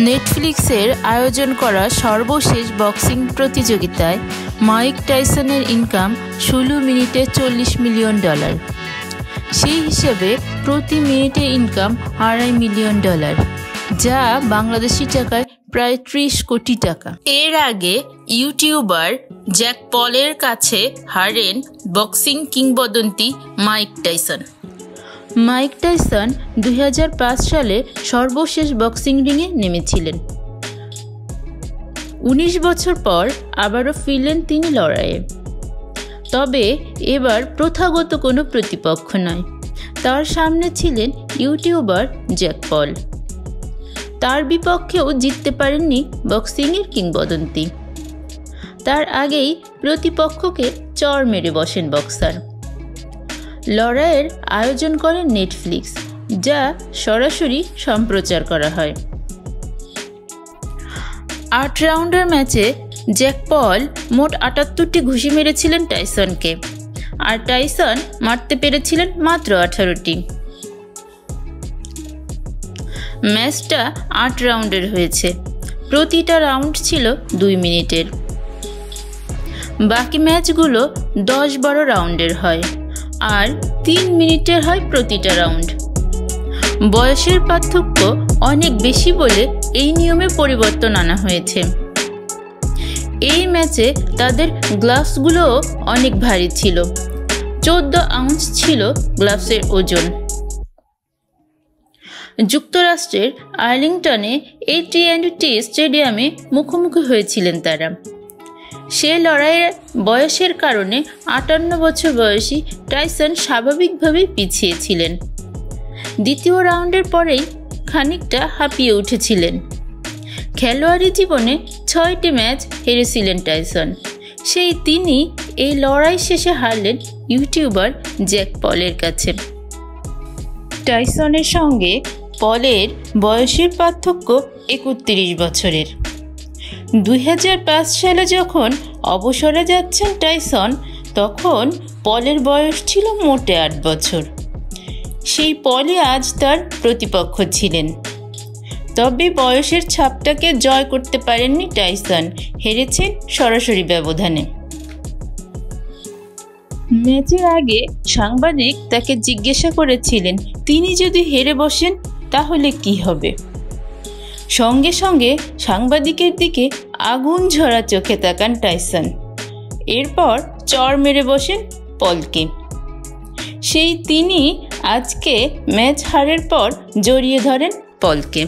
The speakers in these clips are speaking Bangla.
নেটফ্লিক্সের আয়োজন করা সর্বশেষ বক্সিং প্রতিযোগিতায় মাইক টাইসনের ইনকাম 16 মিনিটে $40 মিলিয়ন। সেই হিসেবে প্রতি মিনিটে ইনকাম $2.5 মিলিয়ন, যা বাংলাদেশি টাকায় প্রায় 30 কোটি টাকা। এর আগে ইউটিউবার জ্যাক পলের কাছে হারেন বক্সিং কিংবদন্তি মাইক টাইসন। মাইক টাইসন 2005 সালে সর্বশেষ বক্সিং রিংয়ে নেমেছিলেন। 19 বছর পর আবারও ফিরলেন তিনি লড়াইয়ে। তবে এবার প্রথাগত কোনো প্রতিপক্ষ নয়, তার সামনে ছিলেন ইউটিউবার জ্যাক পল। তার বিপক্ষেও জিততে পারেননি বক্সিংয়ের কিংবদন্তি। তার আগেই প্রতিপক্ষকে চড় মেরে বসেন বক্সার। লড়াইয়ের আয়োজন করে নেটফ্লিক্স, যা সরাসরি সম্প্রচার করা হয়। 8 রাউন্ডের ম্যাচে জ্যাক পল মোট 78টি ঘুষি মেরেছিলেন টাইসনকে, আর টাইসন মারতে পেরেছিলেন মাত্র 18টি। ম্যাচটা 8 রাউন্ডের হয়েছে। প্রতিটা রাউন্ড ছিল 2 মিনিটের। বাকি ম্যাচগুলো 10-12 রাউন্ডের হয়, আর 3 মিনিটের হয় প্রতিটা রাউন্ড। বয়সের পার্থক্য অনেক বেশি বলে এই নিয়মে পরিবর্তন আনা হয়েছে। এই ম্যাচে তাদের গ্লাভসগুলোও অনেক ভারী ছিল। 14 আউন্স ছিল গ্লাভসের ওজন। যুক্তরাষ্ট্রের আর্লিংটনে AT&T স্টেডিয়ামে মুখোমুখি হয়েছিলেন তারা। সে লড়াইয়ের বয়সের কারণে 58 বছর বয়সী টাইসন স্বাভাবিকভাবেই পিছিয়ে ছিলেন। দ্বিতীয় রাউন্ডের পরেই খানিকটা হাঁপিয়ে উঠেছিলেন। খেলোয়াড়ি জীবনে 6টি ম্যাচ হেরেছিলেন টাইসন। সেই তিনি এই লড়াই শেষে হারলেন ইউটিউবার জ্যাক পলের কাছে। টাইসনের সঙ্গে পলের বয়সের পার্থক্য 31 বছরের। 2005 সালে যখন অবসরে যাচ্ছেন টাইসন, তখন পলের বয়স ছিল মোটে 8 বছর। সেই পলই আজ তার প্রতিপক্ষ ছিলেন। তবে বয়সের ছাপটাকে জয় করতে পারেননি টাইসন, হেরেছেন সরাসরি ব্যবধানে। ম্যাচের আগে সাংবাদিক তাকে জিজ্ঞাসা করেছিলেন তিনি যদি হেরে বসেন তাহলে কি হবে। সঙ্গে সঙ্গে সাংবাদিকের দিকে আগুন ঝরা চোখে তাকান টাইসন। এরপর চড় মেরে বসেন পলকে। সেই তিনি আজকে ম্যাচ হারের পর জড়িয়ে ধরেন পলকে।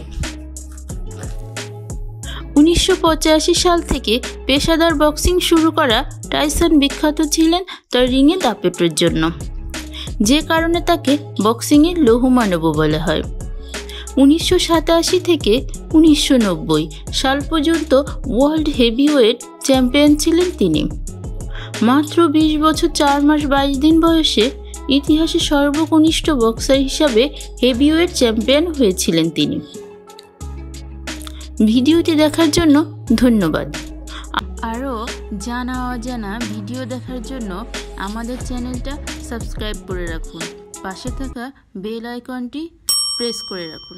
1985 সাল থেকে পেশাদার বক্সিং শুরু করা টাইসন বিখ্যাত ছিলেন তার রিংয়ে দাপটের জন্য, যে কারণে তাকে বক্সিংয়ের লৌহমানব বলা হয়। 1987 থেকে 1990 সাল পর্যন্ত ওয়ার্ল্ড হেভিওয়েট চ্যাম্পিয়ন ছিলেন তিনি। মাত্র 20 বছর 4 মাস 22 দিন বয়সে ইতিহাসে সর্বকনিষ্ঠ বক্সার হিসাবে হেভিওয়েট চ্যাম্পিয়ন হয়েছিলেন তিনি। ভিডিওটি দেখার জন্য ধন্যবাদ। আরও জানা অজানা ভিডিও দেখার জন্য আমাদের চ্যানেলটা সাবস্ক্রাইব করে রাখুন। পাশে থাকা বেল আইকনটি প্রেস করে রাখুন।